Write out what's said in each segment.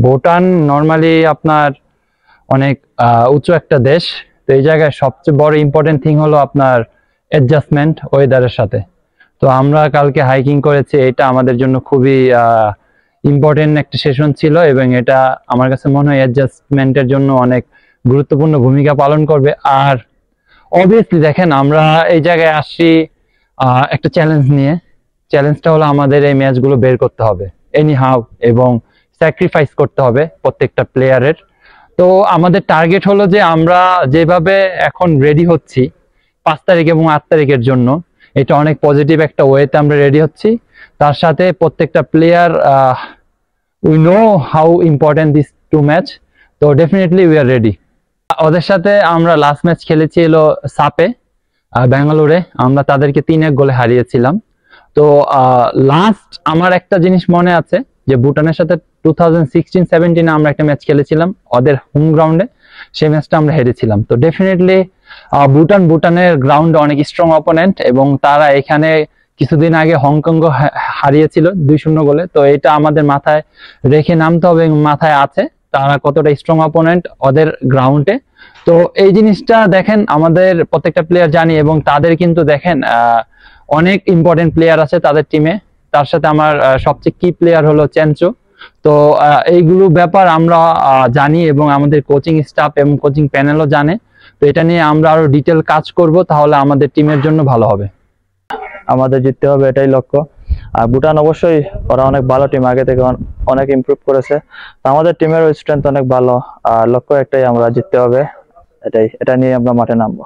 Bhutan normally আপনার অনেক উঁচু একটা দেশ, তো এই জায়গায় সবচেয়ে বড় ইম্পর্টেন্ট থিং হলো আপনার অ্যাডজাস্টমেন্ট ওয়েদারের সাথে। তো আমরা কালকে হাইকিং করেছি, এটা আমাদের জন্য খুবই ইম্পর্টেন্ট একটা সেশন ছিল এবং এটা আমার কাছে মনে হয় অ্যাডজাস্টমেন্টের জন্য অনেক গুরুত্বপূর্ণ ভূমিকা পালন করবে। আর অবভিয়াসলি দেখেন আমরা এই জায়গায় আসছি একটা চ্যালেঞ্জ নিয়ে। চ্যালেঞ্জটা হলো আমাদের এই ম্যাচগুলো বের করতে হবে এনি হাউ, এবং স্যাক্রিফাইস করতে হবে প্রত্যেকটা প্লেয়ারের। তো আমাদের টার্গেট হলো যে আমরা যেভাবে এখন রেডি হচ্ছি 5 তারিখ এবং 8 তারিখের জন্য, এটা অনেক পজিটিভ একটা ওয়েতে আমরা রেডি হচ্ছি। তার সাথে প্রত্যেকটা player we know how important this 2 match, তো ডেফিনেটলি উই আর রেডি। ওদের সাথে আমরা লাস্ট ম্যাচ খেলেছি হলো সাপে, ব্যাঙ্গালোরে। আমরা তাদেরকে 3-1 গোলে হারিয়েছিলাম। তো লাস্ট আমার একটা জিনিস মনে আছে যে ভুটানের সাথে 2016-17 আমরা একটা ম্যাচ খেলেছিলাম ওদের হোম গ্রাউন্ডে, সেই ম্যাচটা আমরা হেরেছিলাম। তো ডেফিনেটলি ভুটানের গ্রাউন্ডে অনেক স্ট্রং অপোনেন্ট, এবং তারা এখানে কিছুদিন আগে হংকং হারিয়েছিল 2-0 গোলে। তো এটা আমাদের মাথায় রেখে নামতে হবে, এবং মাথায় আছে তারা কতটা স্ট্রং অপোনেন্ট ওদের গ্রাউন্ডে। তো এই জিনিসটা দেখেন আমাদের প্রত্যেকটা প্লেয়ার জানি, এবং তাদের কিন্তু দেখেন অনেক ইম্পর্টেন্ট প্লেয়ার আছে তাদের টিমে। তার সাথে আমার সবচেয়ে কি প্লেয়ার হলো চেনচো। তো এইগুলো ব্যাপার আমরা জানি, এবং আমাদের কোচিং স্টাফ এবং কোচিং প্যানেলও জানে। তো এটা নিয়ে আমরা আরো ডিটেল কাজ করব, তাহলে আমাদের টিমের জন্য ভালো হবে। আমাদের জিততে হবে, এটাই লক্ষ্য। আর ভুটান অবশ্যই ওরা অনেক ভালো টিম, আগে থেকে অনেক ইমপ্রুভ করেছে। তো আমাদের টিমের স্ট্রেংথ অনেক ভালো, আর লক্ষ্য একটাই, আমরা জিততে হবে। এটা নিয়ে আমরা মাঠে নামবো।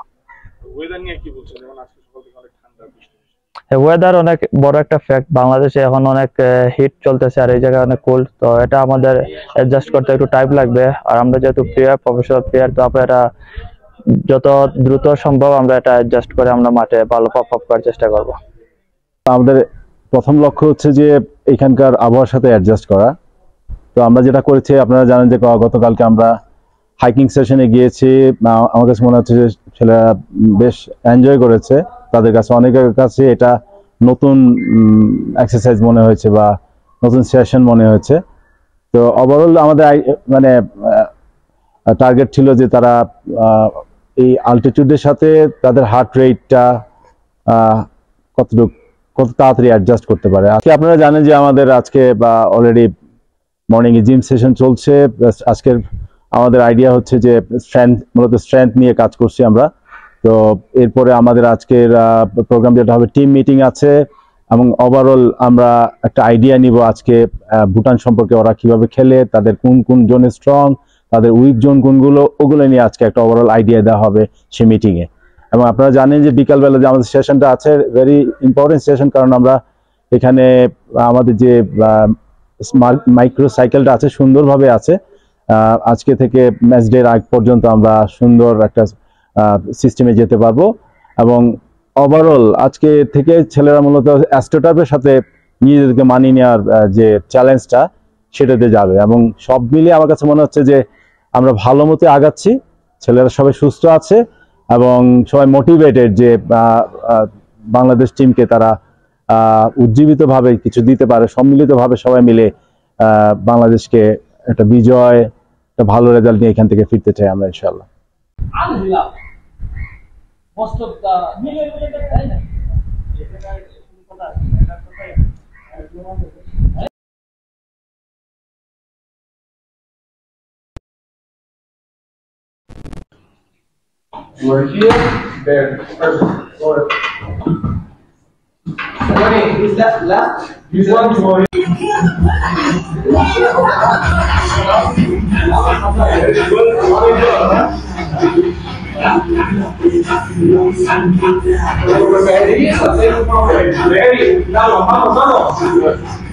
ওয়েদার অনেক বড় একটা ফ্যাক্ট। বাংলাদেশে এখন অনেক হিট চলতেছে, আর এই জায়গায় অনেক কোল্ড। তো এটা আমাদের অ্যাডজাস্ট করতে একটু টাইম লাগবে। আর আমরা যেহেতু প্লেয়ার, প্রফেশনাল প্লেয়ার, তো আমরা এটা যত দ্রুত সম্ভব আমরা এটা অ্যাডজাস্ট করে আমরা মাঠে ভালো পারফর্ম করার চেষ্টা করব। আমাদের প্রথম লক্ষ্য হচ্ছে যে এখানকার আবহাওয়ার সাথে অ্যাডজাস্ট করা। তো আমরা যেটা করেছি, আপনারা জানেন যে গতকালকে আমরা হাইকিং সেশনে গিয়েছি। আমার কাছে মনে হচ্ছে যে ছেলেরা বেশ এনজয় করেছে। তাদের কাছে, অনেকের কাছে এটা নতুন এক্সারসাইজ মনে হয়েছে বা নতুন সেশন মনে হয়েছে। তো ওভারঅল আমাদের মানে টার্গেট ছিল যে তারা এই অল্টিটিউডের সাথে তাদের হার্ট রেটটা কত তাড়াতাড়ি অ্যাডজাস্ট করতে পারে। আজকে আপনারা জানেন যে আমাদের আজকে অলরেডি মর্নিং এ জিম সেশন চলছে। আজকের আমাদের আইডিয়া হচ্ছে যে মূলত স্ট্রেংথ নিয়ে কাজ করছি আমরা। তো এরপরে আমাদের আজকের প্রোগ্রাম যেটা হবে, টিম মিটিং আছে, এবং ওভারঅল আমরা একটা আইডিয়া নিব আজকে ভুটান সম্পর্কে, ওরা কিভাবে খেলে, তাদের কোন কোন জোনে স্ট্রং, তাদের উইক জোন কোনগুলো, ওগুলো নিয়ে আজকে একটা ওভারঅল আইডিয়া দেওয়া হবে সেই মিটিংয়ে। এবং আপনারা জানেন যে বিকালবেলা যে আমাদের সেশনটা আছে, ভেরি ইম্পর্টেন্ট সেশন, কারণ আমরা এখানে আমাদের যে মাইক্রো সাইকেলটা আছে সুন্দরভাবে আছে। আজকে থেকে ম্যাচ ডের আগ পর্যন্ত আমরা সুন্দর একটা সিস্টেমে যেতে পারবো। এবং ওভারঅল আজকে থেকে ছেলেরা মূলত অ্যাস্ট্রোটার্ফের সাথে নিজেদেরকে মানিয়ে নেওয়ার যে চ্যালেঞ্জটা, সেটাতে যাবে। এবং সব মিলিয়ে আমার কাছে মনে হচ্ছে যে আমরা ভালো মতো আগাচ্ছি, ছেলেরা সবাই সুস্থ আছে, এবং সবাই মোটিভেটেড যে বাংলাদেশ টিমকে তারা উজ্জীবিতভাবে কিছু দিতে পারে। সম্মিলিতভাবে সবাই মিলে বাংলাদেশকে একটা বিজয়, একটা ভালো রেজাল্ট নিয়ে এখান থেকে ফিরতে চাই আমরা, ইনশাআল্লাহ। We're here, there, first, forward. Is that left? You want to worry? Ready? Now, vamos.